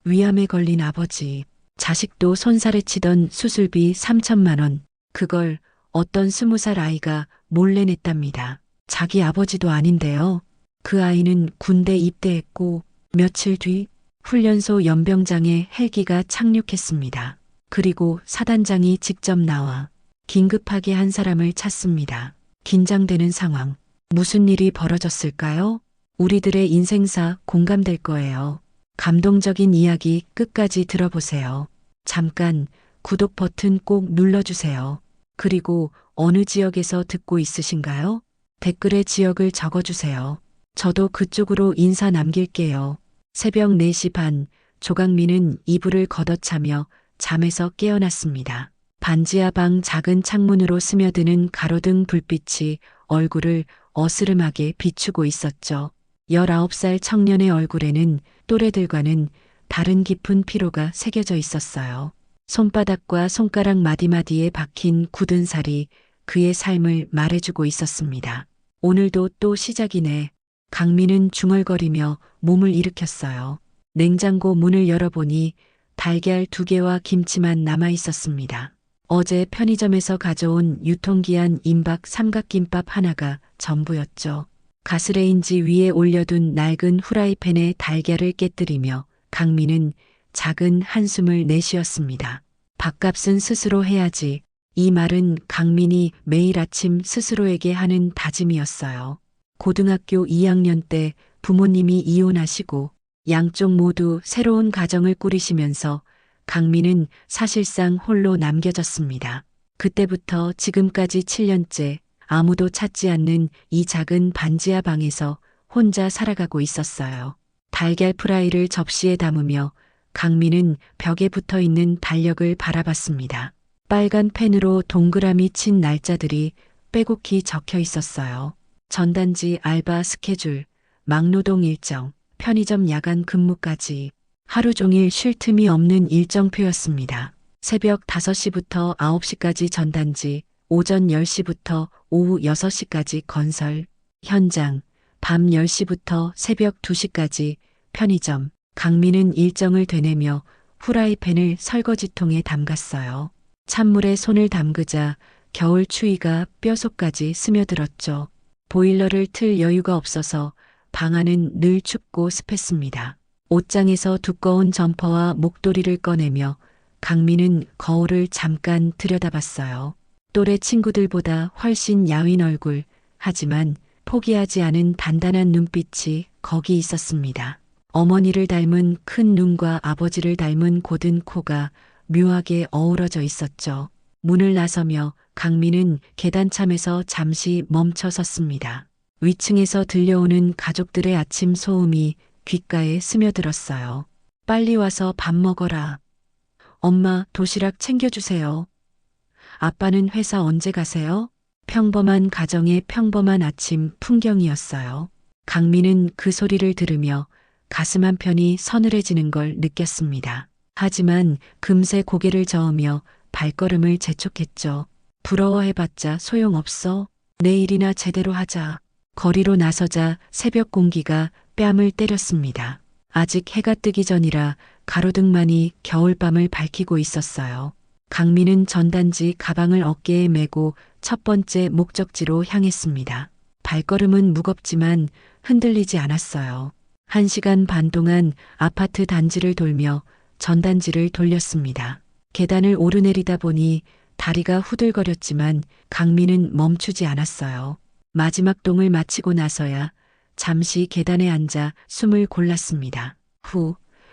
위암에 걸린 아버지, 자식도 손살에 치던 수술비 3천만 원, 그걸 어떤 20살 아이가 몰래 냈답니다. 자기 아버지도 아닌데요. 그 아이는 군대 입대했고 며칠 뒤 훈련소 연병장에 헬기가 착륙했습니다. 그리고 사단장이 직접 나와 긴급하게 한 사람을 찾습니다. 긴장되는 상황. 무슨 일이 벌어졌을까요? 우리들의 인생사 공감될 거예요. 감동적인 이야기 끝까지 들어보세요. 잠깐 구독 버튼 꼭 눌러주세요. 그리고 어느 지역에서 듣고 있으신가요? 댓글에 지역을 적어주세요. 저도 그쪽으로 인사 남길게요. 새벽 4시 반, 조강민은 이불을 걷어차며 잠에서 깨어났습니다. 반지하 방 작은 창문으로 스며드는 가로등 불빛이 얼굴을 어스름하게 비추고 있었죠. 19살 청년의 얼굴에는 또래들과는 다른 깊은 피로가 새겨져 있었어요. 손바닥과 손가락 마디마디에 박힌 굳은 살이 그의 삶을 말해주고 있었습니다. 오늘도 또 시작이네. 강민은 중얼거리며 몸을 일으켰어요. 냉장고 문을 열어보니 달걀 2개와 김치만 남아 있었습니다. 어제 편의점에서 가져온 유통기한 임박 삼각김밥 하나가 전부였죠. 가스레인지 위에 올려둔 낡은 후라이팬에 달걀을 깨뜨리며 강민은 작은 한숨을 내쉬었습니다. 밥값은 스스로 해야지. 이 말은 강민이 매일 아침 스스로에게 하는 다짐이었어요. 고등학교 2학년 때 부모님이 이혼하시고 양쪽 모두 새로운 가정을 꾸리시면서 강민은 사실상 홀로 남겨졌습니다. 그때부터 지금까지 7년째 아무도 찾지 않는 이 작은 반지하 방에서 혼자 살아가고 있었어요. 달걀 프라이를 접시에 담으며 강민은 벽에 붙어 있는 달력을 바라봤습니다. 빨간 펜으로 동그라미 친 날짜들이 빼곡히 적혀 있었어요. 전단지 알바 스케줄, 막노동 일정, 편의점 야간 근무까지 하루 종일 쉴 틈이 없는 일정표였습니다. 새벽 5시부터 9시까지 전단지, 오전 10시부터 오후 6시까지 건설, 현장, 밤 10시부터 새벽 2시까지 편의점. 강민은 일정을 되내며 후라이팬을 설거지통에 담갔어요. 찬물에 손을 담그자 겨울 추위가 뼛속까지 스며들었죠. 보일러를 틀 여유가 없어서 방 안은 늘 춥고 습했습니다. 옷장에서 두꺼운 점퍼와 목도리를 꺼내며 강민은 거울을 잠깐 들여다봤어요. 또래 친구들보다 훨씬 야윈 얼굴, 하지만 포기하지 않은 단단한 눈빛이 거기 있었습니다. 어머니를 닮은 큰 눈과 아버지를 닮은 곧은 코가 묘하게 어우러져 있었죠. 문을 나서며 강민은 계단참에서 잠시 멈춰 섰습니다. 위층에서 들려오는 가족들의 아침 소음이 귓가에 스며들었어요. 빨리 와서 밥 먹어라. 엄마, 도시락 챙겨주세요. 아빠는 회사 언제 가세요? 평범한 가정의 평범한 아침 풍경이었어요. 강민은 그 소리를 들으며 가슴 한편이 서늘해지는 걸 느꼈습니다. 하지만 금세 고개를 저으며 발걸음을 재촉했죠. 부러워해봤자 소용없어. 내일이나 제대로 하자. 거리로 나서자 새벽 공기가 뺨을 때렸습니다. 아직 해가 뜨기 전이라 가로등만이 겨울밤을 밝히고 있었어요. 강민은 전단지 가방을 어깨에 메고 첫 번째 목적지로 향했습니다. 발걸음은 무겁지만 흔들리지 않았어요. 1시간 반 동안 아파트 단지를 돌며 전단지를 돌렸습니다. 계단을 오르내리다 보니 다리가 후들거렸지만 강민은 멈추지 않았어요. 마지막 동을 마치고 나서야 잠시 계단에 앉아 숨을 골랐습니다.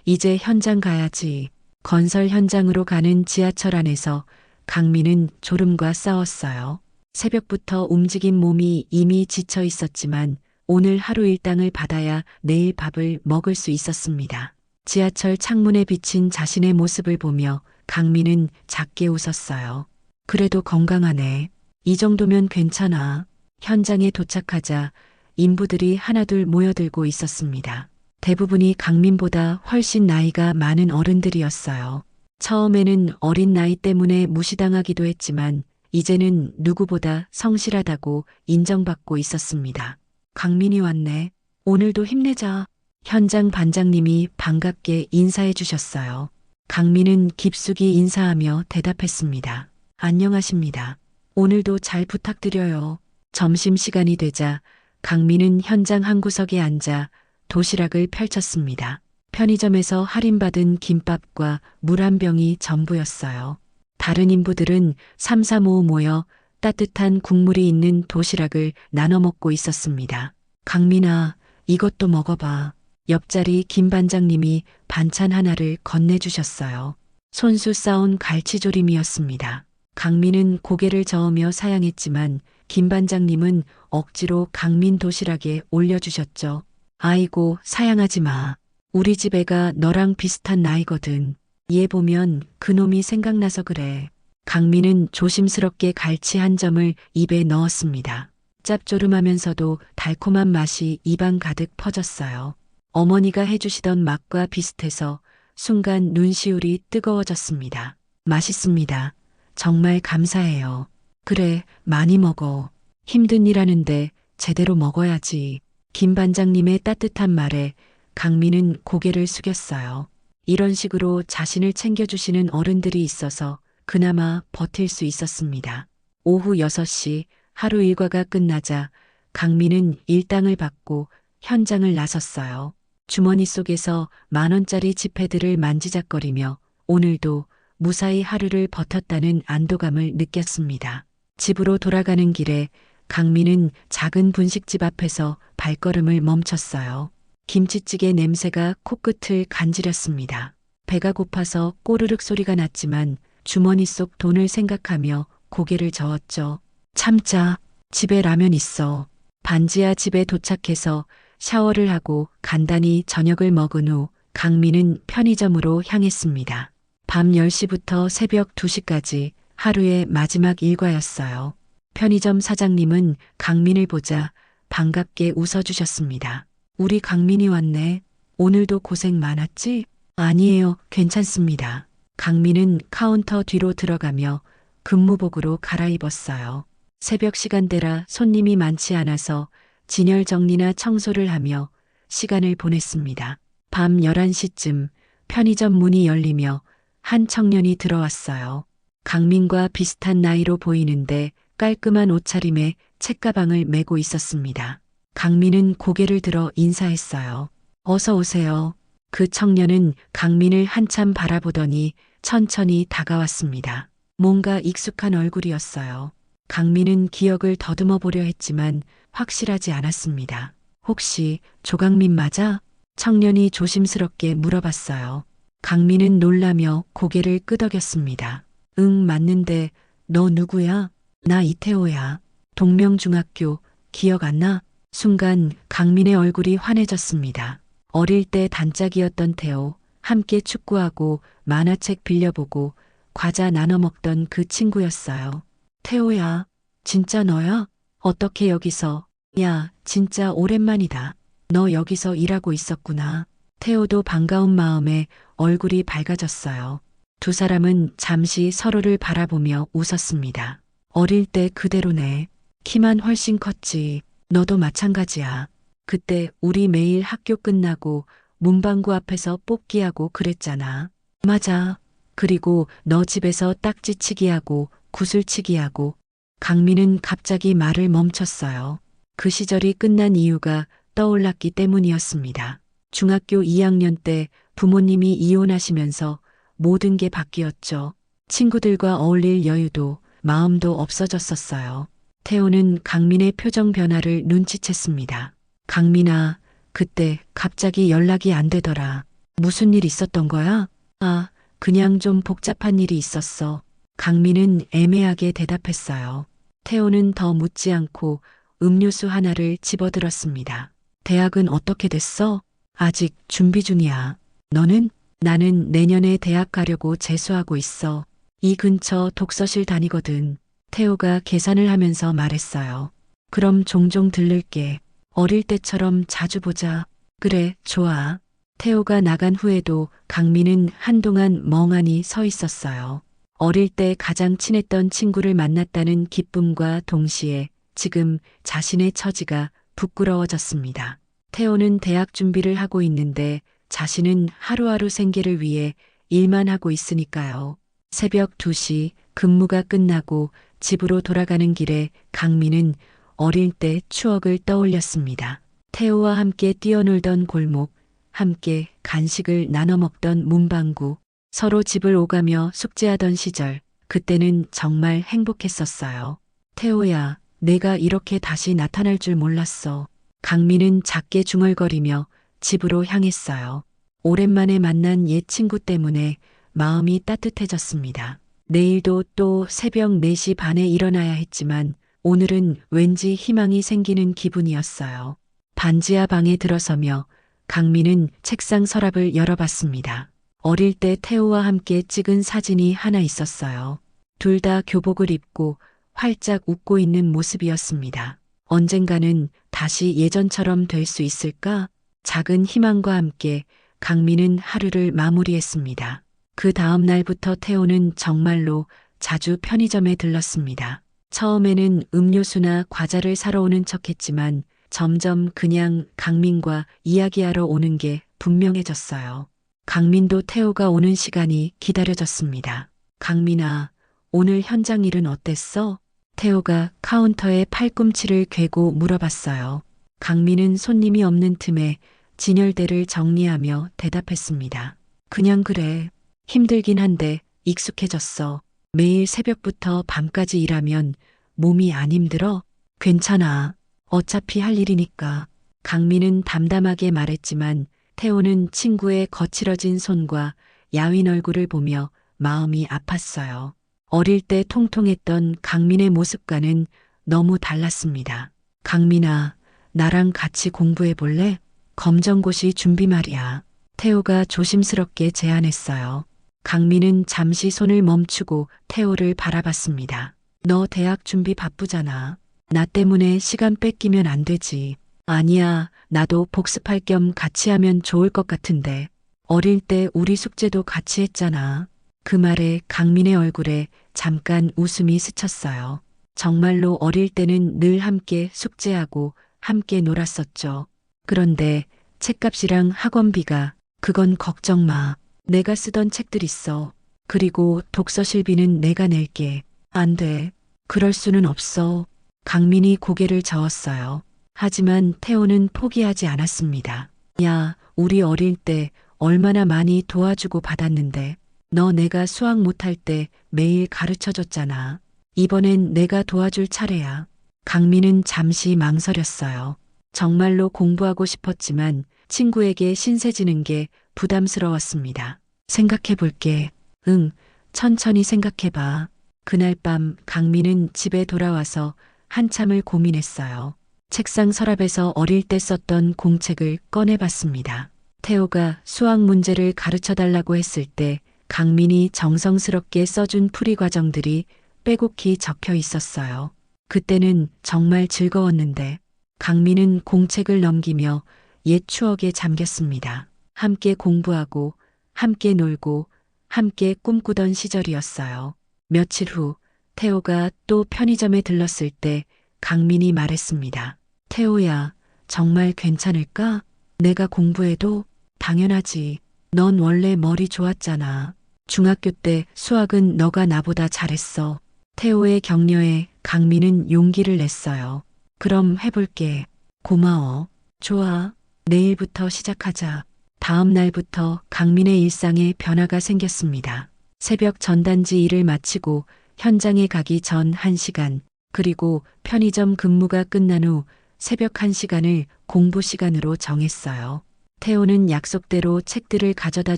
이제 현장 가야지. 건설 현장으로 가는 지하철 안에서 강민은 졸음과 싸웠어요. 새벽부터 움직인 몸이 이미 지쳐 있었지만 오늘 하루 일당을 받아야 내일 밥을 먹을 수 있었습니다. 지하철 창문에 비친 자신의 모습을 보며 강민은 작게 웃었어요. 그래도 건강하네. 이 정도면 괜찮아. 현장에 도착하자 인부들이 하나둘 모여들고 있었습니다. 대부분이 강민보다 훨씬 나이가 많은 어른들이었어요. 처음에는 어린 나이 때문에 무시당하기도 했지만 이제는 누구보다 성실하다고 인정받고 있었습니다. 강민이 왔네. 오늘도 힘내자. 현장 반장님이 반갑게 인사해 주셨어요. 강민은 깊숙이 인사하며 대답했습니다. 안녕하십니다. 오늘도 잘 부탁드려요. 점심시간이 되자 강민은 현장 한 구석에 앉아 도시락을 펼쳤습니다. 편의점에서 할인받은 김밥과 물 한 병이 전부였어요. 다른 인부들은 삼삼오오 모여 따뜻한 국물이 있는 도시락을 나눠 먹고 있었습니다. 강민아, 이것도 먹어봐. 옆자리 김 반장님이 반찬 하나를 건네주셨어요. 손수 싸온 갈치조림이었습니다. 강민은 고개를 저으며 사양했지만 김 반장님은 억지로 강민 도시락에 올려주셨죠. 아이고, 사양하지 마. 우리 집 애가 너랑 비슷한 나이거든. 얘 보면 그놈이 생각나서 그래. 강민은 조심스럽게 갈치 한 점을 입에 넣었습니다. 짭조름하면서도 달콤한 맛이 입안 가득 퍼졌어요. 어머니가 해주시던 맛과 비슷해서 순간 눈시울이 뜨거워졌습니다. 맛있습니다. 정말 감사해요. 그래, 많이 먹어. 힘든 일 하는데 제대로 먹어야지. 김 반장님의 따뜻한 말에 강민은 고개를 숙였어요. 이런 식으로 자신을 챙겨주시는 어른들이 있어서 그나마 버틸 수 있었습니다. 오후 6시 하루 일과가 끝나자 강민은 일당을 받고 현장을 나섰어요. 주머니 속에서 10,000원짜리 지폐들을 만지작거리며 오늘도 무사히 하루를 버텼다는 안도감을 느꼈습니다. 집으로 돌아가는 길에 강민은 작은 분식집 앞에서 발걸음을 멈췄어요. 김치찌개 냄새가 코끝을 간지렸습니다. 배가 고파서 꼬르륵 소리가 났지만 주머니 속 돈을 생각하며 고개를 저었죠. 참자, 집에 라면 있어. 반지하 집에 도착해서 샤워를 하고 간단히 저녁을 먹은 후 강민은 편의점으로 향했습니다. 밤 10시부터 새벽 2시까지 하루의 마지막 일과였어요. 편의점 사장님은 강민을 보자 반갑게 웃어주셨습니다. 우리 강민이 왔네. 오늘도 고생 많았지? 아니에요. 괜찮습니다. 강민은 카운터 뒤로 들어가며 근무복으로 갈아입었어요. 새벽 시간대라 손님이 많지 않아서 진열 정리나 청소를 하며 시간을 보냈습니다. 밤 11시쯤 편의점 문이 열리며 한 청년이 들어왔어요. 강민과 비슷한 나이로 보이는데 깔끔한 옷차림에 책가방을 메고 있었습니다. 강민은 고개를 들어 인사했어요. 어서 오세요. 그 청년은 강민을 한참 바라보더니 천천히 다가왔습니다. 뭔가 익숙한 얼굴이었어요. 강민은 기억을 더듬어 보려 했지만 확실하지 않았습니다. 혹시 조강민 맞아? 청년이 조심스럽게 물어봤어요. 강민은 놀라며 고개를 끄덕였습니다. 응, 맞는데 너 누구야? 나 이태호야. 동명중학교 기억 안 나? 순간 강민의 얼굴이 환해졌습니다. 어릴 때 단짝이었던 태호, 함께 축구하고 만화책 빌려보고 과자 나눠 먹던 그 친구였어요. 태호야, 진짜 너야? 어떻게 여기서? 야, 진짜 오랜만이다. 너 여기서 일하고 있었구나. 태호도 반가운 마음에 얼굴이 밝아졌어요. 두 사람은 잠시 서로를 바라보며 웃었습니다. 어릴 때 그대로네. 키만 훨씬 컸지. 너도 마찬가지야. 그때 우리 매일 학교 끝나고 문방구 앞에서 뽑기하고 그랬잖아. 맞아. 그리고 너 집에서 딱지치기하고 구슬치기하고. 강민은 갑자기 말을 멈췄어요. 그 시절이 끝난 이유가 떠올랐기 때문이었습니다. 중학교 2학년 때 부모님이 이혼하시면서 모든 게 바뀌었죠. 친구들과 어울릴 여유도 마음도 없어졌었어요. 태호는 강민의 표정 변화를 눈치챘습니다. 강민아, 그때 갑자기 연락이 안 되더라. 무슨 일 있었던 거야? 아, 그냥 좀 복잡한 일이 있었어. 강민은 애매하게 대답했어요. 태호는 더 묻지 않고 음료수 하나를 집어들었습니다. 대학은 어떻게 됐어? 아직 준비 중이야. 너는? 나는 내년에 대학 가려고 재수하고 있어. 이 근처 독서실 다니거든. 태호가 계산을 하면서 말했어요. 그럼 종종 들를게. 어릴 때처럼 자주 보자. 그래, 좋아. 태호가 나간 후에도 강민은 한동안 멍하니 서 있었어요. 어릴 때 가장 친했던 친구를 만났다는 기쁨과 동시에 지금 자신의 처지가 부끄러워졌습니다. 태호는 대학 준비를 하고 있는데 자신은 하루하루 생계를 위해 일만 하고 있으니까요. 새벽 2시 근무가 끝나고 집으로 돌아가는 길에 강민은 어릴 때 추억을 떠올렸습니다. 태호와 함께 뛰어놀던 골목, 함께 간식을 나눠 먹던 문방구, 서로 집을 오가며 숙제하던 시절, 그때는 정말 행복했었어요. 태호야, 내가 이렇게 다시 나타날 줄 몰랐어. 강민은 작게 중얼거리며 집으로 향했어요. 오랜만에 만난 옛 친구 때문에 마음이 따뜻해졌습니다. 내일도 또 새벽 4시 반에 일어나야 했지만 오늘은 왠지 희망이 생기는 기분이었어요. 반지하 방에 들어서며 강민은 책상 서랍을 열어봤습니다. 어릴 때 태호와 함께 찍은 사진이 하나 있었어요. 둘 다 교복을 입고 활짝 웃고 있는 모습이었습니다. 언젠가는 다시 예전처럼 될 수 있을까? 작은 희망과 함께 강민은 하루를 마무리했습니다. 그 다음 날부터 태호는 정말로 자주 편의점에 들렀습니다. 처음에는 음료수나 과자를 사러 오는 척했지만 점점 그냥 강민과 이야기하러 오는 게 분명해졌어요. 강민도 태호가 오는 시간이 기다려졌습니다. 강민아, 오늘 현장 일은 어땠어? 태호가 카운터에 팔꿈치를 괴고 물어봤어요. 강민은 손님이 없는 틈에 진열대를 정리하며 대답했습니다. 그냥 그래. 힘들긴 한데 익숙해졌어. 매일 새벽부터 밤까지 일하면 몸이 안 힘들어? 괜찮아. 어차피 할 일이니까. 강민은 담담하게 말했지만 태호는 친구의 거칠어진 손과 야윈 얼굴을 보며 마음이 아팠어요. 어릴 때 통통했던 강민의 모습과는 너무 달랐습니다. 강민아, 나랑 같이 공부해 볼래? 검정고시 준비 말이야. 태호가 조심스럽게 제안했어요. 강민은 잠시 손을 멈추고 태호를 바라봤습니다. 너 대학 준비 바쁘잖아. 나 때문에 시간 뺏기면 안 되지. 아니야, 나도 복습할 겸 같이 하면 좋을 것 같은데. 어릴 때 우리 숙제도 같이 했잖아. 그 말에 강민의 얼굴에 잠깐 웃음이 스쳤어요. 정말로 어릴 때는 늘 함께 숙제하고 함께 놀았었죠. 그런데 책값이랑 학원비가, 그건 걱정 마. 내가 쓰던 책들 있어. 그리고 독서실비는 내가 낼게. 안 돼. 그럴 수는 없어. 강민이 고개를 저었어요. 하지만 태호는 포기하지 않았습니다. 야, 우리 어릴 때 얼마나 많이 도와주고 받았는데. 너 내가 수학 못할 때 매일 가르쳐줬잖아. 이번엔 내가 도와줄 차례야. 강민은 잠시 망설였어요. 정말로 공부하고 싶었지만 친구에게 신세지는 게 부담스러웠습니다. 생각해 볼게. 응, 천천히 생각해봐. 그날 밤 강민은 집에 돌아와서 한참을 고민했어요. 책상 서랍에서 어릴 때 썼던 공책을 꺼내봤습니다. 태호가 수학 문제를 가르쳐 달라고 했을 때 강민이 정성스럽게 써준 풀이 과정들이 빼곡히 적혀 있었어요. 그때는 정말 즐거웠는데 강민은 공책을 넘기며 옛 추억에 잠겼습니다. 함께 공부하고 함께 놀고 함께 꿈꾸던 시절이었어요. 며칠 후 태호가 또 편의점에 들렀을 때 강민이 말했습니다. 태호야, 정말 괜찮을까? 내가 공부해도? 당연하지. 넌 원래 머리 좋았잖아. 중학교 때 수학은 너가 나보다 잘했어. 태호의 격려에 강민은 용기를 냈어요. 그럼 해볼게. 고마워. 좋아. 내일부터 시작하자. 다음 날부터 강민의 일상에 변화가 생겼습니다. 새벽 전단지 일을 마치고 현장에 가기 전 1시간, 그리고 편의점 근무가 끝난 후 새벽 1시간을 공부 시간으로 정했어요. 태호는 약속대로 책들을 가져다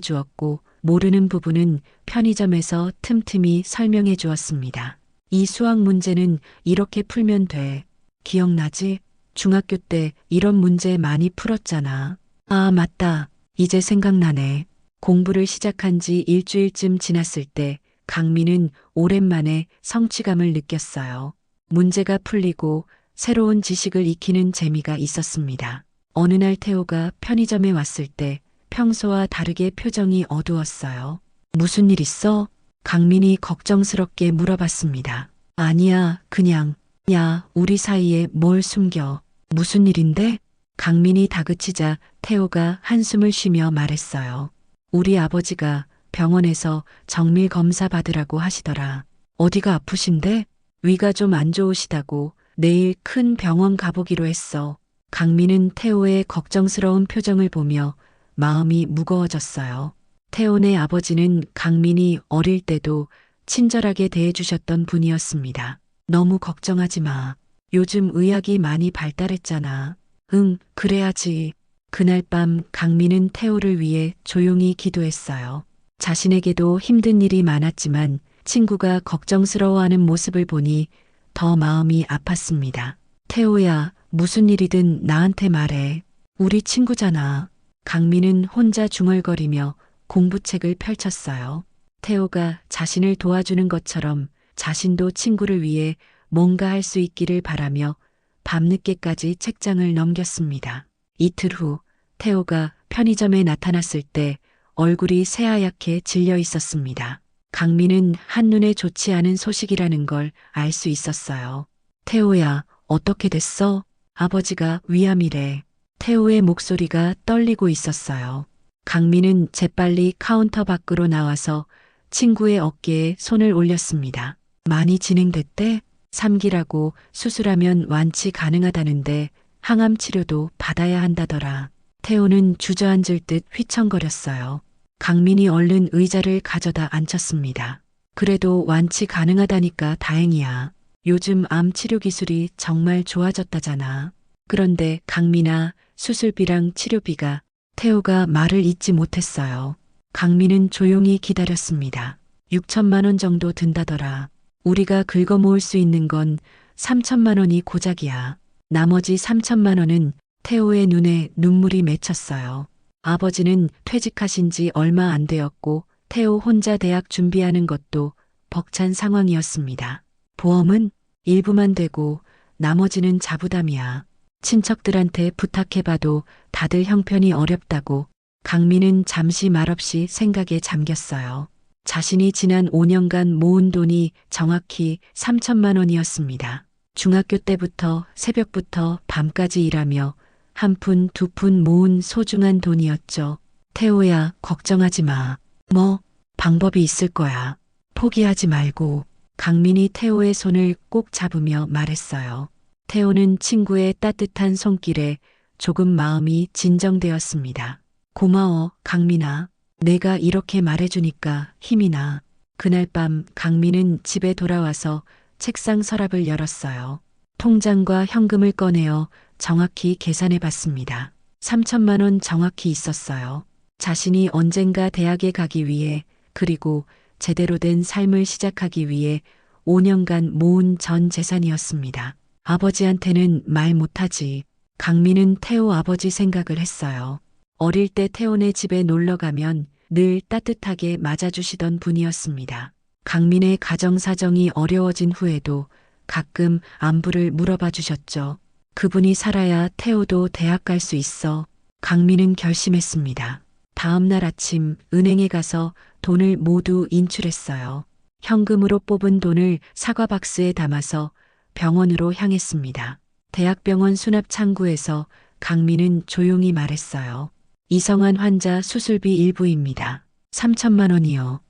주었고 모르는 부분은 편의점에서 틈틈이 설명해 주었습니다. 이 수학 문제는 이렇게 풀면 돼. 기억나지? 중학교 때 이런 문제 많이 풀었잖아. 아, 맞다. 이제 생각나네. 공부를 시작한 지 일주일쯤 지났을 때 강민은 오랜만에 성취감을 느꼈어요. 문제가 풀리고 새로운 지식을 익히는 재미가 있었습니다. 어느 날 태호가 편의점에 왔을 때 평소와 다르게 표정이 어두웠어요. 무슨 일 있어? 강민이 걱정스럽게 물어봤습니다. 아니야, 그냥. 야, 우리 사이에 뭘 숨겨. 무슨 일인데? 강민이 다그치자 태호가 한숨을 쉬며 말했어요. 우리 아버지가 병원에서 정밀 검사 받으라고 하시더라. 어디가 아프신데? 위가 좀 안 좋으시다고 내일 큰 병원 가보기로 했어. 강민은 태호의 걱정스러운 표정을 보며 마음이 무거워졌어요. 태호네 아버지는 강민이 어릴 때도 친절하게 대해주셨던 분이었습니다. 너무 걱정하지 마. 요즘 의학이 많이 발달했잖아. 응, 그래야지. 그날 밤 강민은 태호를 위해 조용히 기도했어요. 자신에게도 힘든 일이 많았지만 친구가 걱정스러워하는 모습을 보니 더 마음이 아팠습니다. 태호야, 무슨 일이든 나한테 말해. 우리 친구잖아. 강민은 혼자 중얼거리며 공부책을 펼쳤어요. 태호가 자신을 도와주는 것처럼 자신도 친구를 위해 뭔가 할 수 있기를 바라며 밤늦게까지 책장을 넘겼습니다. 이틀 후 태호가 편의점에 나타났을 때 얼굴이 새하얗게 질려 있었습니다. 강민은 한눈에 좋지 않은 소식이라는 걸 알 수 있었어요. 태호야, 어떻게 됐어? 아버지가 위암이래. 태호의 목소리가 떨리고 있었어요. 강민은 재빨리 카운터 밖으로 나와서 친구의 어깨에 손을 올렸습니다. 많이 진행됐대? 3기라고 수술하면 완치 가능하다는데 항암 치료도 받아야 한다더라. 태호는 주저앉을 듯 휘청거렸어요. 강민이 얼른 의자를 가져다 앉혔습니다. 그래도 완치 가능하다니까 다행이야. 요즘 암 치료 기술이 정말 좋아졌다잖아. 그런데 강민아, 수술비랑 치료비가. 태호가 말을 잇지 못했어요. 강민은 조용히 기다렸습니다. 6천만 원 정도 든다더라. 우리가 긁어 모을 수 있는 건 3천만 원이 고작이야. 나머지 3천만 원은. 태호의 눈에 눈물이 맺혔어요. 아버지는 퇴직하신 지 얼마 안 되었고 태호 혼자 대학 준비하는 것도 벅찬 상황이었습니다. 보험은 일부만 되고 나머지는 자부담이야. 친척들한테 부탁해봐도 다들 형편이 어렵다고. 강민은 잠시 말없이 생각에 잠겼어요. 자신이 지난 5년간 모은 돈이 정확히 3천만 원이었습니다. 중학교 때부터 새벽부터 밤까지 일하며 한 푼 두 푼 모은 소중한 돈이었죠. 태호야, 걱정하지 마. 뭐, 방법이 있을 거야. 포기하지 말고. 강민이 태호의 손을 꼭 잡으며 말했어요. 태호는 친구의 따뜻한 손길에 조금 마음이 진정되었습니다. 고마워, 강민아. 내가 이렇게 말해주니까 힘이 나. 그날 밤 강민은 집에 돌아와서 책상 서랍을 열었어요. 통장과 현금을 꺼내어 정확히 계산해 봤습니다. 3천만 원 정확히 있었어요. 자신이 언젠가 대학에 가기 위해 그리고 제대로 된 삶을 시작하기 위해 5년간 모은 전 재산이었습니다. 아버지한테는 말 못하지. 강민은 태호 아버지 생각을 했어요. 어릴 때 태호네 집에 놀러 가면 늘 따뜻하게 맞아주시던 분이었습니다. 강민의 가정 사정이 어려워진 후에도 가끔 안부를 물어봐 주셨죠. 그분이 살아야 태호도 대학 갈 수 있어. 강민은 결심했습니다. 다음 날 아침 은행에 가서 돈을 모두 인출했어요. 현금으로 뽑은 돈을 사과 박스에 담아서 병원으로 향했습니다. 대학병원 수납 창구에서 강민은 조용히 말했어요. 이성한 환자 수술비 일부입니다. 3천만 원이요.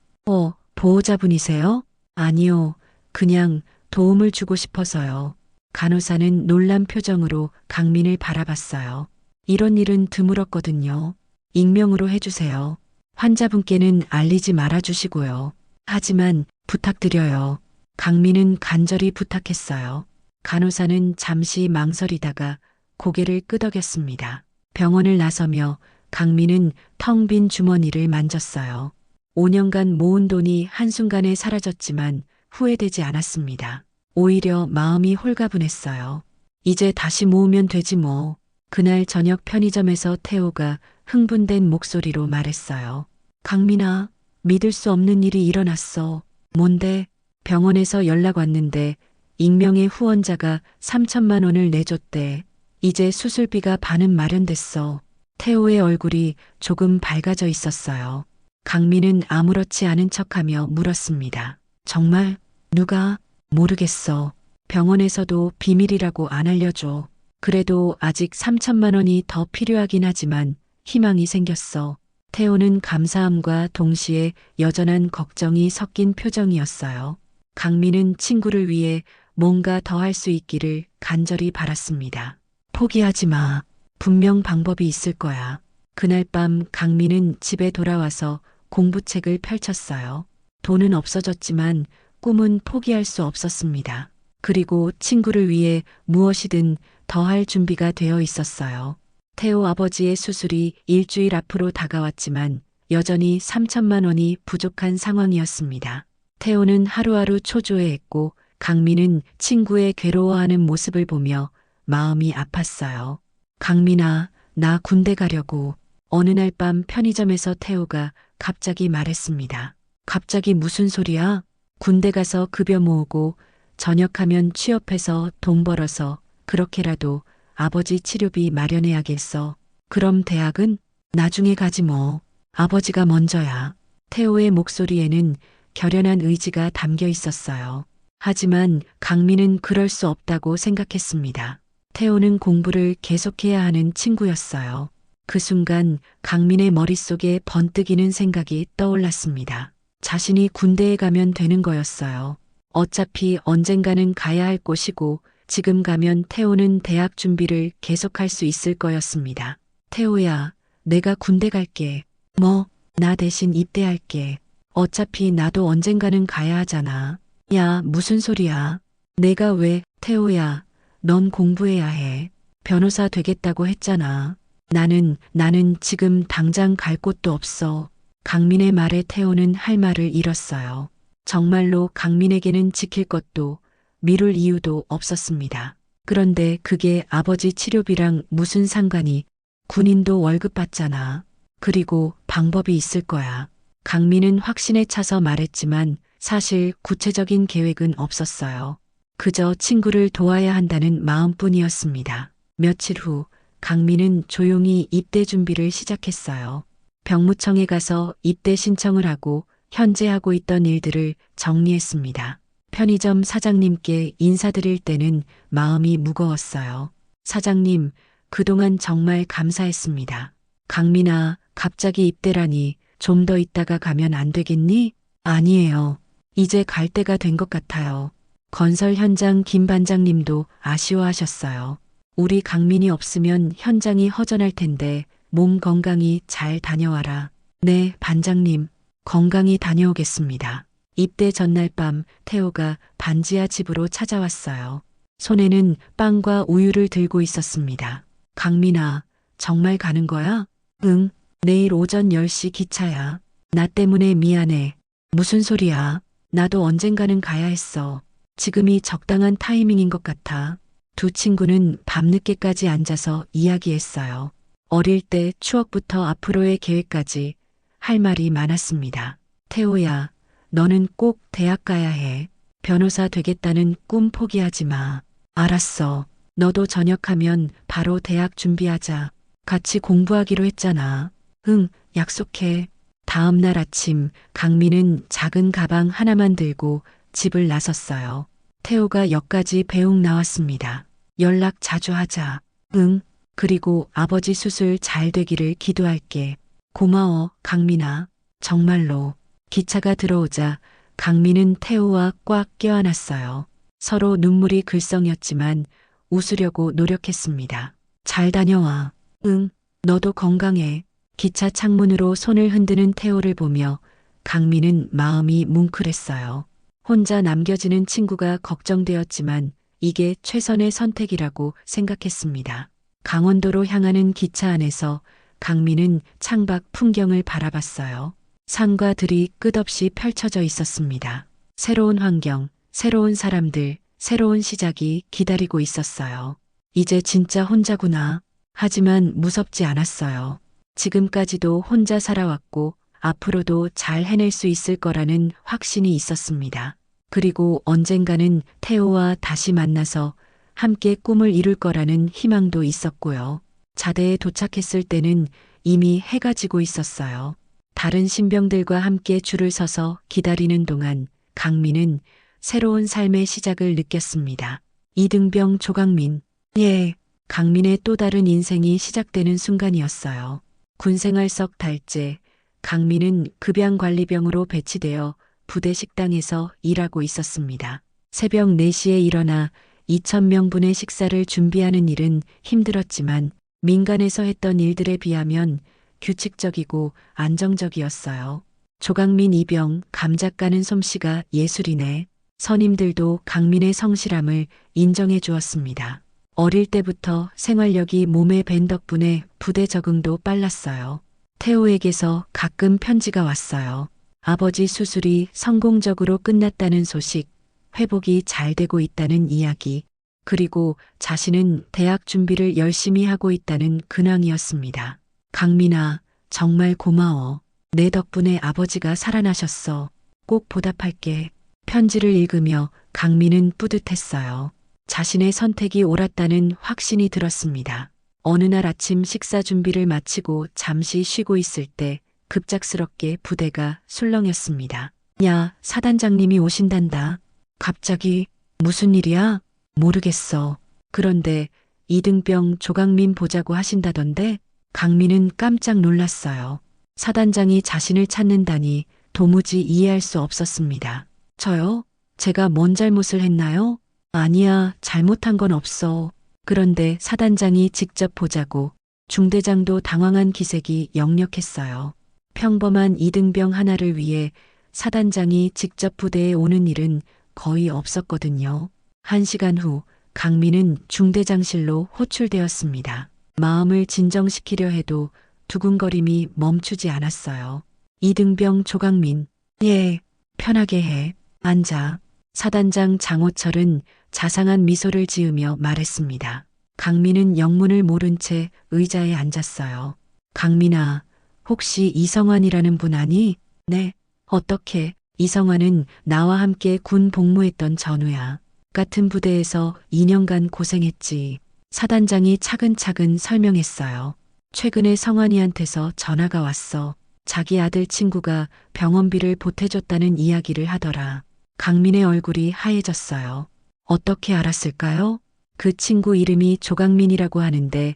보호자분이세요? 아니요. 그냥 도움을 주고 싶어서요. 간호사는 놀란 표정으로 강민을 바라봤어요. 이런 일은 드물었거든요. 익명으로 해주세요. 환자분께는 알리지 말아주시고요. 하지만 부탁드려요. 강민은 간절히 부탁했어요. 간호사는 잠시 망설이다가 고개를 끄덕였습니다. 병원을 나서며 강민은 텅 빈 주머니를 만졌어요. 5년간 모은 돈이 한순간에 사라졌지만 후회되지 않았습니다. 오히려 마음이 홀가분했어요. 이제 다시 모으면 되지 뭐. 그날 저녁 편의점에서 태호가 흥분된 목소리로 말했어요. 강민아, 믿을 수 없는 일이 일어났어. 뭔데? 병원에서 연락 왔는데 익명의 후원자가 3천만 원을 내줬대. 이제 수술비가 반은 마련됐어. 태호의 얼굴이 조금 밝아져 있었어요. 강민은 아무렇지 않은 척하며 물었습니다. 정말? 누가? 모르겠어. 병원에서도 비밀이라고 안 알려줘. 그래도 아직 3천만 원이 더 필요하긴 하지만 희망이 생겼어. 태호는 감사함과 동시에 여전한 걱정이 섞인 표정이었어요. 강민은 친구를 위해 뭔가 더 할 수 있기를 간절히 바랐습니다. 포기하지 마. 분명 방법이 있을 거야. 그날 밤 강민은 집에 돌아와서 공부책을 펼쳤어요. 돈은 없어졌지만 꿈은 포기할 수 없었습니다. 그리고 친구를 위해 무엇이든 더 할 준비가 되어 있었어요. 태호 아버지의 수술이 일주일 앞으로 다가왔지만 여전히 3천만 원이 부족한 상황이었습니다. 태호는 하루하루 초조해했고 강민은 친구의 괴로워하는 모습을 보며 마음이 아팠어요. 강민아, 나 군대 가려고. 어느 날 밤 편의점에서 태호가 갑자기 말했습니다. 갑자기 무슨 소리야? 군대 가서 급여 모으고 전역하면 취업해서 돈 벌어서 그렇게라도 아버지 치료비 마련해야겠어. 그럼 대학은? 나중에 가지 뭐. 아버지가 먼저야. 태호의 목소리에는 결연한 의지가 담겨 있었어요. 하지만 강민은 그럴 수 없다고 생각했습니다. 태호는 공부를 계속해야 하는 친구였어요. 그 순간 강민의 머릿속에 번뜩이는 생각이 떠올랐습니다. 자신이 군대에 가면 되는 거였어요. 어차피 언젠가는 가야 할 곳이고 지금 가면 태호는 대학 준비를 계속할 수 있을 거였습니다. 태호야, 내가 군대 갈게. 뭐, 나 대신 입대할게. 어차피 나도 언젠가는 가야 하잖아. 야, 무슨 소리야. 내가 왜, 태호야, 넌 공부해야 해. 변호사 되겠다고 했잖아. 나는 지금 당장 갈 곳도 없어. 강민의 말에 태호는 할 말을 잃었어요. 정말로 강민에게는 지킬 것도 미룰 이유도 없었습니다. 그런데 그게 아버지 치료비랑 무슨 상관이? 군인도 월급 받잖아. 그리고 방법이 있을 거야. 강민은 확신에 차서 말했지만 사실 구체적인 계획은 없었어요. 그저 친구를 도와야 한다는 마음뿐이었습니다. 며칠 후 강민은 조용히 입대 준비를 시작했어요. 병무청에 가서 입대 신청을 하고 현재 하고 있던 일들을 정리했습니다. 편의점 사장님께 인사드릴 때는 마음이 무거웠어요. 사장님, 그동안 정말 감사했습니다. 강민아, 갑자기 입대라니 좀 더 있다가 가면 안 되겠니? 아니에요. 이제 갈 때가 된 것 같아요. 건설 현장 김 반장님도 아쉬워하셨어요. 우리 강민이 없으면 현장이 허전할 텐데 몸 건강히 잘 다녀와라. 네, 반장님. 건강히 다녀오겠습니다. 입대 전날 밤 태호가 반지하 집으로 찾아왔어요. 손에는 빵과 우유를 들고 있었습니다. 강민아, 정말 가는 거야? 응, 내일 오전 10시 기차야. 나 때문에 미안해. 무슨 소리야? 나도 언젠가는 가야 했어. 지금이 적당한 타이밍인 것 같아. 두 친구는 밤늦게까지 앉아서 이야기했어요. 어릴 때 추억부터 앞으로의 계획까지 할 말이 많았습니다. 태호야, 너는 꼭 대학 가야 해. 변호사 되겠다는 꿈 포기하지 마. 알았어. 너도 전역하면 바로 대학 준비하자. 같이 공부하기로 했잖아. 응, 약속해. 다음 날 아침 강민은 작은 가방 하나만 들고 집을 나섰어요. 태호가 역까지 배웅 나왔습니다. 연락 자주 하자. 응. 그리고 아버지 수술 잘 되기를 기도할게. 고마워, 강민아. 정말로. 기차가 들어오자 강민은 태호와 꽉 껴안았어요. 서로 눈물이 글썽였지만 웃으려고 노력했습니다. 잘 다녀와. 응, 너도 건강해. 기차 창문으로 손을 흔드는 태호를 보며 강민은 마음이 뭉클했어요. 혼자 남겨지는 친구가 걱정되었지만 이게 최선의 선택이라고 생각했습니다. 강원도로 향하는 기차 안에서 강민은 창밖 풍경을 바라봤어요. 산과 들이 끝없이 펼쳐져 있었습니다. 새로운 환경, 새로운 사람들, 새로운 시작이 기다리고 있었어요. 이제 진짜 혼자구나. 하지만 무섭지 않았어요. 지금까지도 혼자 살아왔고 앞으로도 잘 해낼 수 있을 거라는 확신이 있었습니다. 그리고 언젠가는 태호와 다시 만나서 함께 꿈을 이룰 거라는 희망도 있었고요. 자대에 도착했을 때는 이미 해가 지고 있었어요. 다른 신병들과 함께 줄을 서서 기다리는 동안 강민은 새로운 삶의 시작을 느꼈습니다. 이등병 조강민. 예, 강민의 또 다른 인생이 시작되는 순간이었어요. 군생활 석 달째, 강민은 급양관리병으로 배치되어 부대 식당에서 일하고 있었습니다. 새벽 4시에 일어나 2,000명분의 식사를 준비하는 일은 힘들었지만 민간에서 했던 일들에 비하면 규칙적이고 안정적이었어요. 조강민 이병 감작 가는 솜씨가 예술이네. 선임들도 강민의 성실함을 인정해 주었습니다. 어릴 때부터 생활력이 몸에 밴 덕분에 부대 적응도 빨랐어요. 태호에게서 가끔 편지가 왔어요. 아버지 수술이 성공적으로 끝났다는 소식, 회복이 잘 되고 있다는 이야기, 그리고 자신은 대학 준비를 열심히 하고 있다는 근황이었습니다. 강민아, 정말 고마워. 내 덕분에 아버지가 살아나셨어. 꼭 보답할게. 편지를 읽으며 강민은 뿌듯했어요. 자신의 선택이 옳았다는 확신이 들었습니다. 어느 날 아침 식사 준비를 마치고 잠시 쉬고 있을 때 급작스럽게 부대가 술렁였습니다. 야, 사단장님이 오신단다. 갑자기 무슨 일이야? 모르겠어. 그런데 이등병 조강민 보자고 하신다던데? 강민은 깜짝 놀랐어요. 사단장이 자신을 찾는다니 도무지 이해할 수 없었습니다. 저요? 제가 뭔 잘못을 했나요? 아니야, 잘못한 건 없어. 그런데 사단장이 직접 보자고 중대장도 당황한 기색이 역력했어요. 평범한 이등병 하나를 위해 사단장이 직접 부대에 오는 일은 거의 없었거든요. 1시간 후 강민은 중대장실로 호출되었습니다. 마음을 진정시키려 해도 두근거림이 멈추지 않았어요. 이등병 조강민, 예, 편하게 해. 앉아. 사단장 장호철은 자상한 미소를 지으며 말했습니다. 강민은 영문을 모른 채 의자에 앉았어요. 강민아, 혹시 이성환이라는 분 아니? 네. 어떻게? 이성환은 나와 함께 군 복무했던 전우야. 같은 부대에서 2년간 고생했지. 사단장이 차근차근 설명했어요. 최근에 성환이한테서 전화가 왔어. 자기 아들 친구가 병원비를 보태줬다는 이야기를 하더라. 강민의 얼굴이 하얘졌어요. 어떻게 알았을까요? 그 친구 이름이 조강민이라고 하는데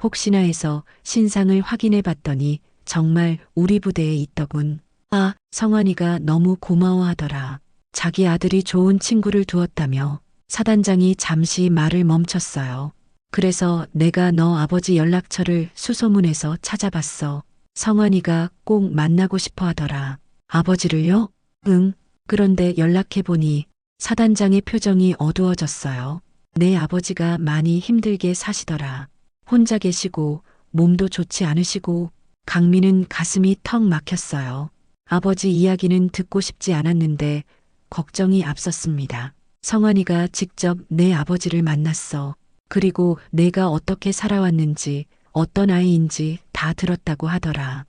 혹시나 해서 신상을 확인해 봤더니 정말 우리 부대에 있더군. 아, 성환이가 너무 고마워하더라. 자기 아들이 좋은 친구를 두었다며. 사단장이 잠시 말을 멈췄어요. 그래서 내가 너 아버지 연락처를 수소문해서 찾아봤어. 성환이가 꼭 만나고 싶어 하더라. 아버지를요? 응. 그런데 연락해보니 사단장의 표정이 어두워졌어요. 내 아버지가 많이 힘들게 사시더라. 혼자 계시고 몸도 좋지 않으시고. 강민은 가슴이 턱 막혔어요. 아버지 이야기는 듣고 싶지 않았는데 걱정이 앞섰습니다. 성환이가 직접 내 아버지를 만났어. 그리고 내가 어떻게 살아왔는지 어떤 아이인지 다 들었다고 하더라.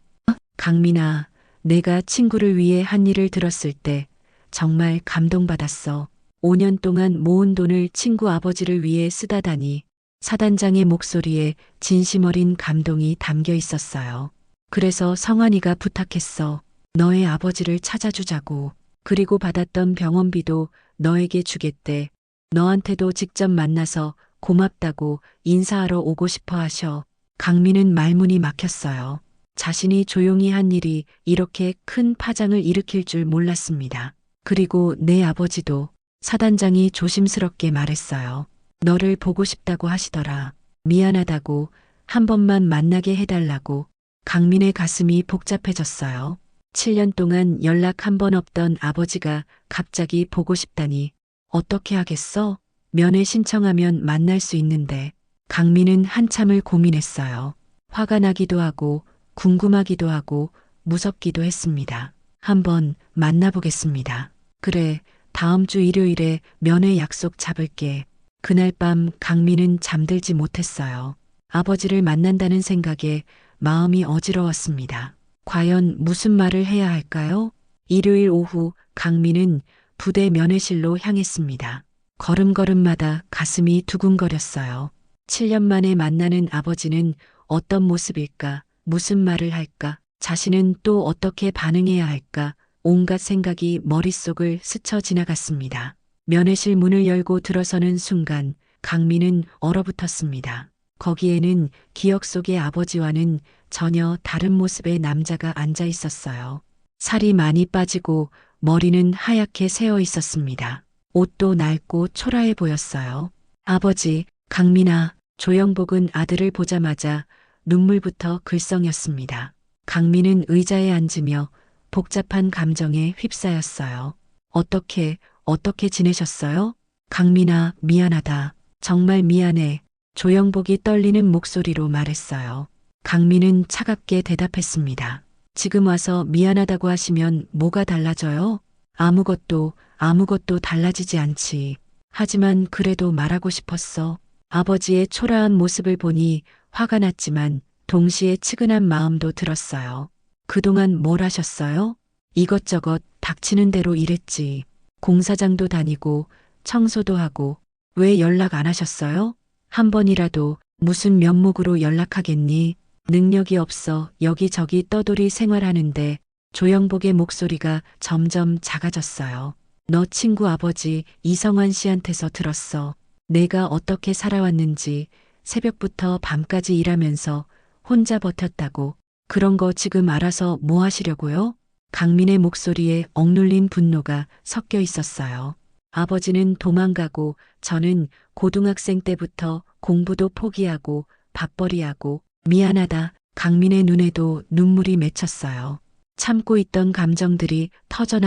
강민아, 내가 친구를 위해 한 일을 들었을 때 정말 감동받았어. 5년 동안 모은 돈을 친구 아버지를 위해 쓰다다니. 사단장의 목소리에 진심 어린 감동이 담겨 있었어요. 그래서 성환이가 부탁했어. 너의 아버지를 찾아주자고. 그리고 받았던 병원비도 너에게 주겠대. 너한테도 직접 만나서 고맙다고 인사하러 오고 싶어 하셔. 강민은 말문이 막혔어요. 자신이 조용히 한 일이 이렇게 큰 파장을 일으킬 줄 몰랐습니다. 그리고 내 아버지도. 사단장이 조심스럽게 말했어요. 너를 보고 싶다고 하시더라. 미안하다고, 한 번만 만나게 해달라고. 강민의 가슴이 복잡해졌어요. 7년 동안 연락 한 번 없던 아버지가 갑자기 보고 싶다니. 어떻게 하겠어? 면회 신청하면 만날 수 있는데. 강민은 한참을 고민했어요. 화가 나기도 하고 궁금하기도 하고 무섭기도 했습니다. 한번 만나보겠습니다. 그래, 다음 주 일요일에 면회 약속 잡을게. 그날 밤 강민은 잠들지 못했어요. 아버지를 만난다는 생각에 마음이 어지러웠습니다. 과연 무슨 말을 해야 할까요? 일요일 오후 강민은 부대 면회실로 향했습니다. 걸음걸음마다 가슴이 두근거렸어요. 7년 만에 만나는 아버지는 어떤 모습일까? 무슨 말을 할까? 자신은 또 어떻게 반응해야 할까? 온갖 생각이 머릿속을 스쳐 지나갔습니다. 면회실 문을 열고 들어서는 순간 강민은 얼어붙었습니다. 거기에는 기억 속의 아버지와는 전혀 다른 모습의 남자가 앉아 있었어요. 살이 많이 빠지고 머리는 하얗게 새어 있었습니다. 옷도 낡고 초라해 보였어요. 아버지, 강민아, 조영복은 아들을 보자마자 눈물부터 글썽였습니다. 강민은 의자에 앉으며 복잡한 감정에 휩싸였어요. 어떻게 지내셨어요? 강민아, 미안하다. 정말 미안해. 조영복이 떨리는 목소리로 말했어요. 강민은 차갑게 대답했습니다. 지금 와서 미안하다고 하시면 뭐가 달라져요? 아무것도 달라지지 않지. 하지만 그래도 말하고 싶었어. 아버지의 초라한 모습을 보니 화가 났지만 동시에 측은한 마음도 들었어요. 그동안 뭘 하셨어요? 이것저것 닥치는 대로 일했지. 공사장도 다니고 청소도 하고. 왜 연락 안 하셨어요? 한 번이라도 무슨 면목으로 연락하겠니? 능력이 없어 여기저기 떠돌이 생활하는데. 조영복의 목소리가 점점 작아졌어요. 너 친구 아버지 이성환 씨한테서 들었어. 내가 어떻게 살아왔는지. 새벽부터 밤까지 일하면서 혼자 버텼다고. 그런 거 지금 알아서 뭐 하시려고요? 강민의 목소리에 억눌린 분노가 섞여 있었어요. 아버지는 도망가고 저는 고등학생 때부터 공부도 포기하고 밥벌이하고. 미안하다. 강민의 눈에도 눈물이 맺혔어요. 참고 있던 감정들이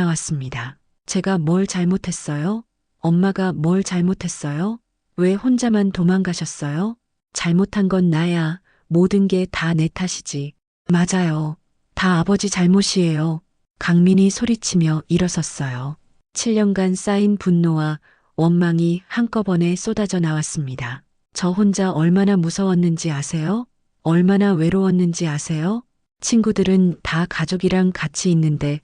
터져나왔습니다. 제가 뭘 잘못했어요? 엄마가 뭘 잘못했어요? 왜 혼자만 도망가셨어요? 잘못한 건 나야. 모든 게 다 내 탓이지. 맞아요. 다 아버지 잘못이에요. 강민이 소리치며 일어섰어요. 7년간 쌓인 분노와 원망이 한꺼번에 쏟아져 나왔습니다. 저 혼자 얼마나 무서웠는지 아세요? 얼마나 외로웠는지 아세요? 친구들은 다 가족이랑 같이 있는데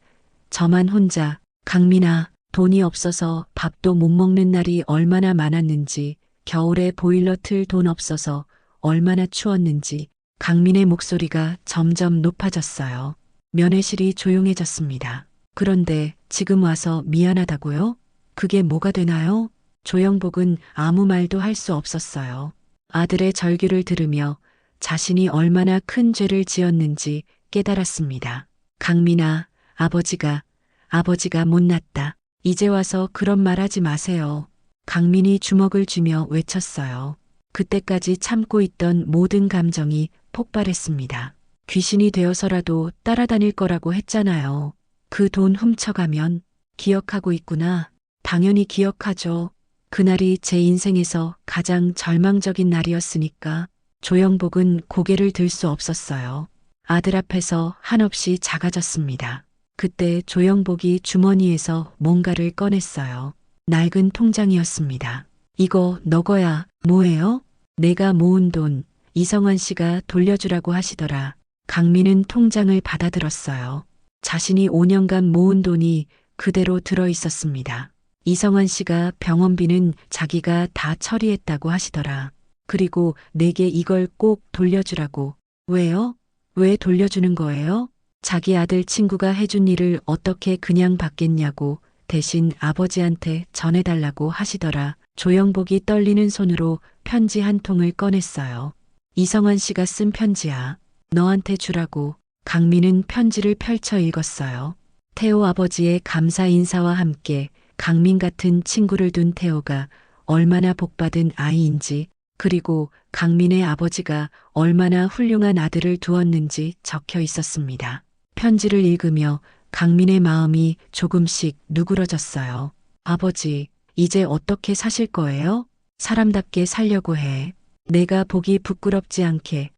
저만 혼자. 강민아, 돈이 없어서 밥도 못 먹는 날이 얼마나 많았는지, 겨울에 보일러 틀 돈 없어서 얼마나 추웠는지. 강민의 목소리가 점점 높아졌어요. 면회실이 조용해졌습니다. 그런데 지금 와서 미안하다고요? 그게 뭐가 되나요? 조영복은 아무 말도 할 수 없었어요. 아들의 절규를 들으며 자신이 얼마나 큰 죄를 지었는지 깨달았습니다. 강민아, 아버지가 못났다. 이제 와서 그런 말 하지 마세요. 강민이 주먹을 쥐며 외쳤어요. 그때까지 참고 있던 모든 감정이 폭발했습니다. 귀신이 되어서라도 따라다닐 거라고 했잖아요. 그 돈 훔쳐가면. 기억하고 있구나. 당연히 기억하죠. 그날이 제 인생에서 가장 절망적인 날이었으니까. 조영복은 고개를 들 수 없었어요. 아들 앞에서 한없이 작아졌습니다. 그때 조영복이 주머니에서 뭔가를 꺼냈어요. 낡은 통장이었습니다. 이거 너 거야. 뭐예요? 내가 모은 돈. 이성환 씨가 돌려주라고 하시더라. 강민은 통장을 받아들었어요. 자신이 5년간 모은 돈이 그대로 들어 있었습니다. 이성환 씨가 병원비는 자기가 다 처리했다고 하시더라. 그리고 내게 이걸 꼭 돌려주라고. 왜요? 왜 돌려주는 거예요? 자기 아들 친구가 해준 일을 어떻게 그냥 받겠냐고 대신 아버지한테 전해달라고 하시더라. 조영복이 떨리는 손으로 편지 한 통을 꺼냈어요. 이성환 씨가 쓴 편지야. 너한테 주라고. 강민은 편지를 펼쳐 읽었어요. 태호 아버지의 감사 인사와 함께 강민 같은 친구를 둔 태호가 얼마나 복받은 아이인지, 그리고 강민의 아버지가 얼마나 훌륭한 아들을 두었는지 적혀 있었습니다. 편지를 읽으며 강민의 마음이 조금씩 누그러졌어요. 아버지, 이제 어떻게 사실 거예요? 사람답게 살려고 해. 내가 보기 부끄럽지 않게.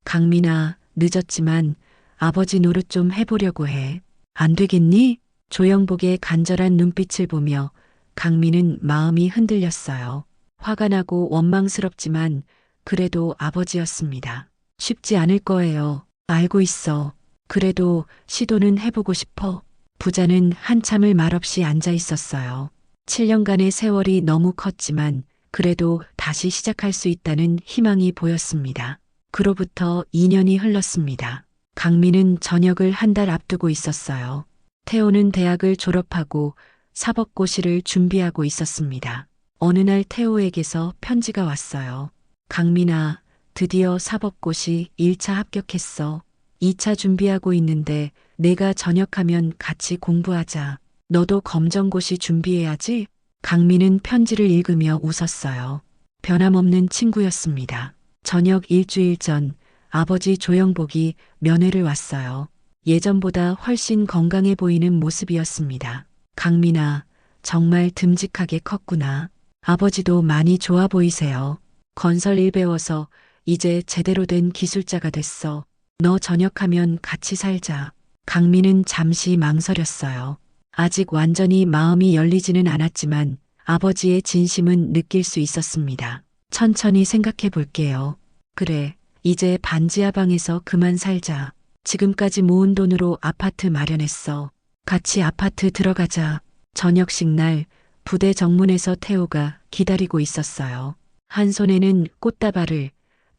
강민아, 늦었지만 아버지 노릇 좀 해보려고 해. 안 되겠니? 조영복의 간절한 눈빛을 보며 강민은 마음이 흔들렸어요. 화가 나고 원망스럽지만 그래도 아버지였습니다. 쉽지 않을 거예요. 알고 있어. 그래도 시도는 해보고 싶어. 부자는 한참을 말없이 앉아 있었어요. 7년간의 세월이 너무 컸지만 그래도 다시 시작할 수 있다는 희망이 보였습니다. 그로부터 2년이 흘렀습니다. 강민은 전역을 한 달 앞두고 있었어요. 태호는 대학을 졸업하고 사법고시를 준비하고 있었습니다. 어느 날 태호에게서 편지가 왔어요. 강민아, 드디어 사법고시 1차 합격했어. 2차 준비하고 있는데 내가 전역하면 같이 공부하자. 너도 검정고시 준비해야지. 강민은 편지를 읽으며 웃었어요. 변함없는 친구였습니다. 저녁 일주일 전 아버지 조영복이 면회를 왔어요. 예전보다 훨씬 건강해 보이는 모습이었습니다. 강민아, 정말 듬직하게 컸구나. 아버지도 많이 좋아 보이세요. 건설 일 배워서 이제 제대로 된 기술자가 됐어. 너 전역하면 같이 살자. 강민은 잠시 망설였어요. 아직 완전히 마음이 열리지는 않았지만 아버지의 진심은 느낄 수 있었습니다. 천천히 생각해 볼게요. 그래, 이제 반지하 방에서 그만 살자. 지금까지 모은 돈으로 아파트 마련했어. 같이 아파트 들어가자. 저녁식 날 부대 정문에서 태호가 기다리고 있었어요. 한 손에는 꽃다발을,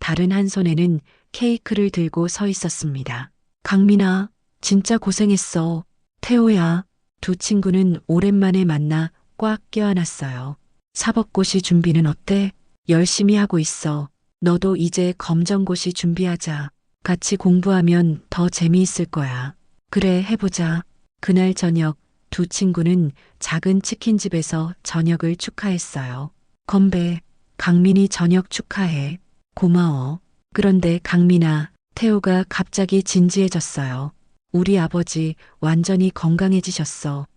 다른 한 손에는 케이크를 들고 서 있었습니다. 강민아, 진짜 고생했어. 태호야. 두 친구는 오랜만에 만나 꽉 껴안았어요. 사법고시 준비는 어때? 열심히 하고 있어. 너도 이제 검정고시 준비하자. 같이 공부하면 더 재미있을 거야. 그래, 해보자. 그날 저녁 두 친구는 작은 치킨집에서 저녁을 축하했어요. 건배, 강민이 저녁 축하해. 고마워. 그런데 강민아, 태호가 갑자기 진지해졌어요. 우리 아버지 완전히 건강해지셨어.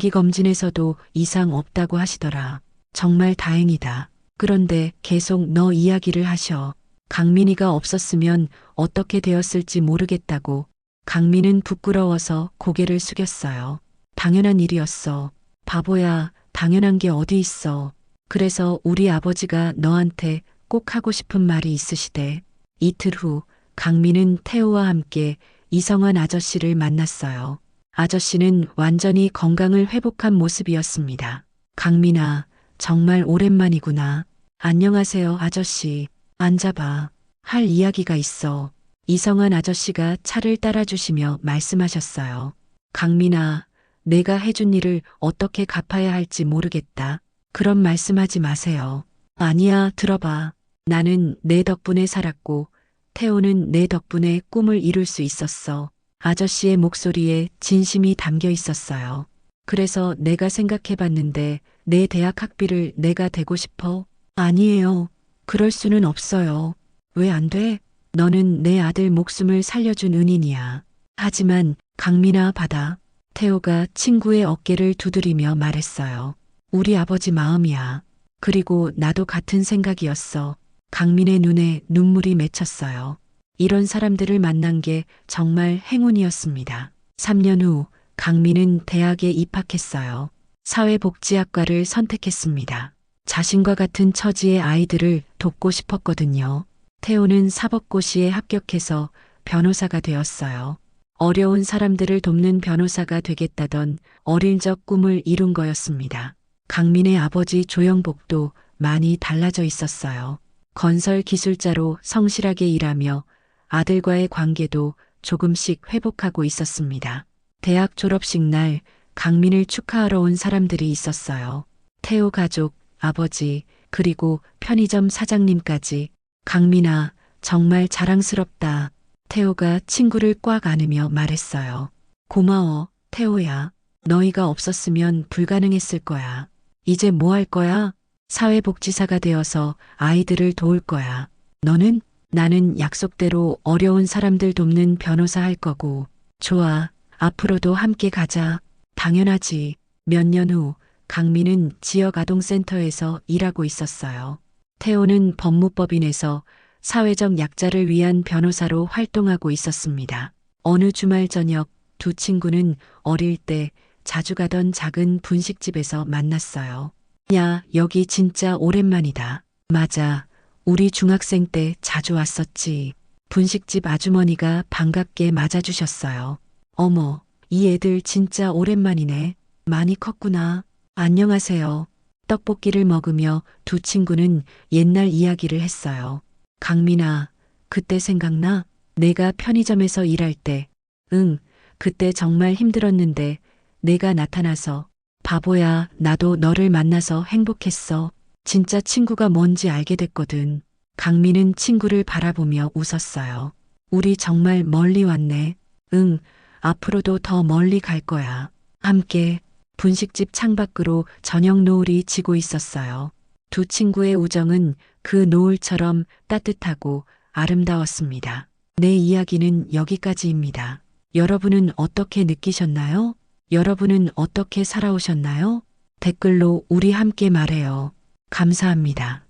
정기검진에서도 이상 없다고 하시더라. 정말 다행이다. 그런데 계속 너 이야기를 하셔. 강민이가 없었으면 어떻게 되었을지 모르겠다고. 강민은 부끄러워서 고개를 숙였어요. 당연한 일이었어. 바보야, 당연한 게 어디 있어. 그래서 우리 아버지가 너한테 꼭 하고 싶은 말이 있으시대. 이틀 후 강민은 태호와 함께 이성환 아저씨를 만났어요. 아저씨는 완전히 건강을 회복한 모습이었습니다. 강민아, 정말 오랜만이구나. 안녕하세요, 아저씨. 앉아봐. 할 이야기가 있어. 이성환 아저씨가 차를 따라주시며 말씀하셨어요. 강민아, 내가 해준 일을 어떻게 갚아야 할지 모르겠다. 그런 말씀하지 마세요. 아니야, 들어봐. 나는 내 덕분에 살았고 태호는 내 덕분에 꿈을 이룰 수 있었어. 아저씨의 목소리에 진심이 담겨 있었어요. 그래서 내가 생각해봤는데 내 대학 학비를 내가 대고 싶어? 아니에요. 그럴 수는 없어요. 왜 안 돼? 너는 내 아들 목숨을 살려준 은인이야. 하지만 강민아 받아. 태호가 친구의 어깨를 두드리며 말했어요. 우리 아버지 마음이야. 그리고 나도 같은 생각이었어. 강민의 눈에 눈물이 맺혔어요. 이런 사람들을 만난 게 정말 행운이었습니다. 3년 후 강민은 대학에 입학했어요. 사회복지학과를 선택했습니다. 자신과 같은 처지의 아이들을 돕고 싶었거든요. 태호는 사법고시에 합격해서 변호사가 되었어요. 어려운 사람들을 돕는 변호사가 되겠다던 어릴 적 꿈을 이룬 거였습니다. 강민의 아버지 조영복도 많이 달라져 있었어요. 건설 기술자로 성실하게 일하며 아들과의 관계도 조금씩 회복하고 있었습니다. 대학 졸업식 날 강민을 축하하러 온 사람들이 있었어요. 태호 가족, 아버지, 그리고 편의점 사장님까지. 강민아, 정말 자랑스럽다. 태호가 친구를 꽉 안으며 말했어요. 고마워, 태호야. 너희가 없었으면 불가능했을 거야. 이제 뭐 할 거야? 사회복지사가 되어서 아이들을 도울 거야. 너는? 나는 약속대로 어려운 사람들 돕는 변호사 할 거고. 좋아. 앞으로도 함께 가자. 당연하지. 몇 년 후 강민은 지역 아동센터에서 일하고 있었어요. 태호는 법무법인에서 사회적 약자를 위한 변호사로 활동하고 있었습니다. 어느 주말 저녁 두 친구는 어릴 때 자주 가던 작은 분식집에서 만났어요. 야, 여기 진짜 오랜만이다. 맞아. 우리 중학생 때 자주 왔었지. 분식집 아주머니가 반갑게 맞아주셨어요. 어머, 이 애들 진짜 오랜만이네. 많이 컸구나. 안녕하세요. 떡볶이를 먹으며 두 친구는 옛날 이야기를 했어요. 강민아, 그때 생각나? 내가 편의점에서 일할 때. 응, 그때 정말 힘들었는데 내가 나타나서 바보야, 나도 너를 만나서 행복했어. 진짜 친구가 뭔지 알게 됐거든. 강민은 친구를 바라보며 웃었어요. 우리 정말 멀리 왔네. 응, 앞으로도 더 멀리 갈 거야. 함께 분식집 창밖으로 저녁 노을이 지고 있었어요. 두 친구의 우정은 그 노을처럼 따뜻하고 아름다웠습니다. 내 이야기는 여기까지입니다. 여러분은 어떻게 느끼셨나요? 여러분은 어떻게 살아오셨나요? 댓글로 우리 함께 말해요. 감사합니다.